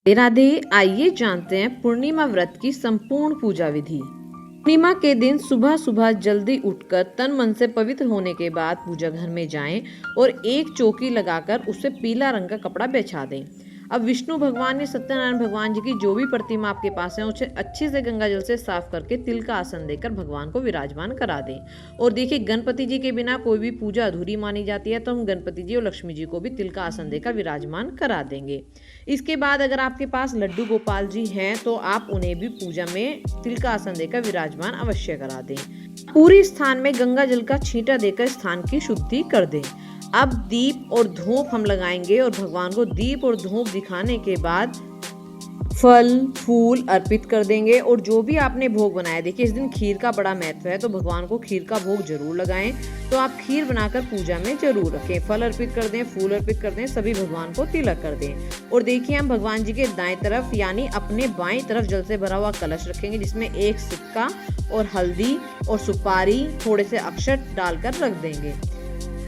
राधे, आइए जानते हैं पूर्णिमा व्रत की संपूर्ण पूजा विधि। पूर्णिमा के दिन सुबह सुबह जल्दी उठकर तन मन से पवित्र होने के बाद पूजा घर में जाएं और एक चौकी लगाकर उस पे पीला रंग का कपड़ा बिछा दें। अब विष्णु भगवान या सत्यनारायण भगवान जी की जो भी प्रतिमा आपके पास है उसे अच्छे से गंगा जल से साफ करके तिल का आसन देकर भगवान को विराजमान करा दें। और देखिए, गणपति जी के बिना कोई भी पूजा अधूरी मानी जाती है, तो हम गणपति जी और लक्ष्मी जी को भी तिल का आसन देकर विराजमान करा देंगे। इसके बाद अगर आपके पास लड्डू गोपाल जी हैं तो आप उन्हें भी पूजा में तिल का आसन देकर विराजमान अवश्य करा दें। पूरी स्थान में गंगा जल का छींटा देकर स्थान की शुद्धि कर दें। अब दीप और धूप हम लगाएंगे और भगवान को दीप और धूप दिखाने के बाद फल फूल अर्पित कर देंगे। और जो भी आपने भोग बनाया, देखिए इस दिन खीर का बड़ा महत्व है, तो भगवान को खीर का भोग जरूर लगाएं। तो आप खीर बनाकर पूजा में जरूर रखें। फल अर्पित कर दें, फूल अर्पित कर दें, सभी भगवान को तिलक कर दें। और देखिए, हम भगवान जी के दाएं तरफ यानी अपने बाएं तरफ जल से भरा हुआ कलश रखेंगे, जिसमें एक सिक्का और हल्दी और सुपारी थोड़े से अक्षत डालकर रख देंगे।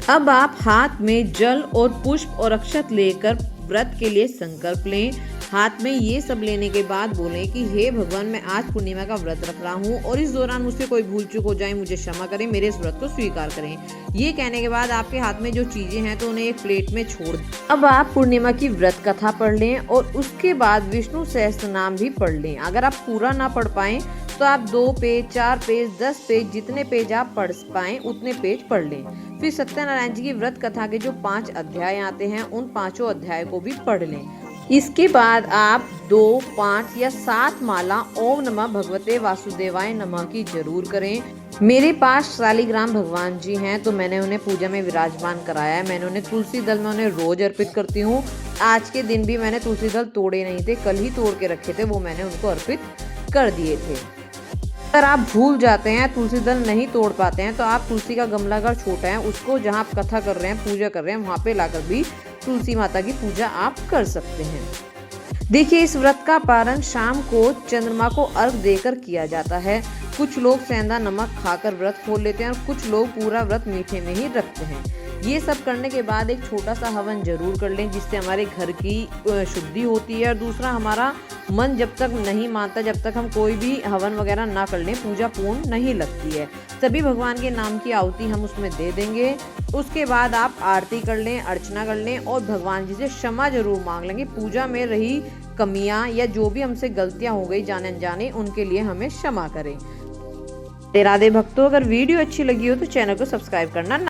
अब आप हाथ में जल और पुष्प और अक्षत लेकर व्रत के लिए संकल्प लें। हाथ में ये सब लेने के बाद बोलें कि हे भगवान, मैं आज पूर्णिमा का व्रत रख रहा हूँ और इस दौरान मुझसे कोई भूल चूक हो जाए, मुझे क्षमा करें, मेरे इस व्रत को स्वीकार करें। ये कहने के बाद आपके हाथ में जो चीजें हैं तो उन्हें एक प्लेट में छोड़ दें। अब आप पूर्णिमा की व्रत कथा पढ़ लें और उसके बाद विष्णु सहस्त्र नाम भी पढ़ लें। अगर आप पूरा ना पढ़ पाएं तो आप 2 पेज, 4 पेज, 10 पेज, जितने पेज आप पढ़ पाएं उतने पेज पढ़ लें। फिर सत्यनारायण जी की व्रत कथा के जो 5 अध्याय आते हैं उन 5 अध्याय को भी पढ़ लें। इसके बाद आप 2, 5 या 7 माला ओम नमः भगवते वासुदेवाय नमः की जरूर करें। मेरे पास शालिग्राम भगवान जी हैं तो मैंने उन्हें पूजा में विराजमान कराया है। मैंने उन्हें तुलसी दल में उन्हें रोज अर्पित करती हूँ। आज के दिन भी मैंने तुलसी दल तोड़े नहीं थे, कल ही तोड़ के रखे थे, वो मैंने उनको अर्पित कर दिए थे। अगर आप भूल जाते हैं, तुलसी दल नहीं तोड़ पाते हैं, तो आप तुलसी का गमला अगर छोटा है उसको जहाँ आप कथा कर रहे हैं, पूजा कर रहे हैं, वहाँ पे लाकर भी तुलसी माता की पूजा आप कर सकते हैं। देखिए, इस व्रत का पारण शाम को चंद्रमा को अर्घ देकर किया जाता है। कुछ लोग सेंधा नमक खाकर व्रत खोल लेते हैं और कुछ लोग पूरा व्रत मीठे में ही रखते हैं। ये सब करने के बाद एक छोटा सा हवन जरूर कर लें, जिससे हमारे घर की शुद्धि होती है। और दूसरा, हमारा मन जब तक नहीं मानता, जब तक हम कोई भी हवन वगैरह ना कर लें, पूजा पूर्ण नहीं लगती है। सभी भगवान के नाम की आहुति हम उसमें दे देंगे। उसके बाद आप आरती कर लें, अर्चना कर लें और भगवान जी से क्षमा जरूर मांग लेंगे। पूजा में रही कमियां या जो भी हमसे गलतियां हो गई जाने अनजाने, उनके लिए हमें क्षमा करें। राधे भक्तों, अगर वीडियो अच्छी लगी हो तो चैनल को सब्सक्राइब करना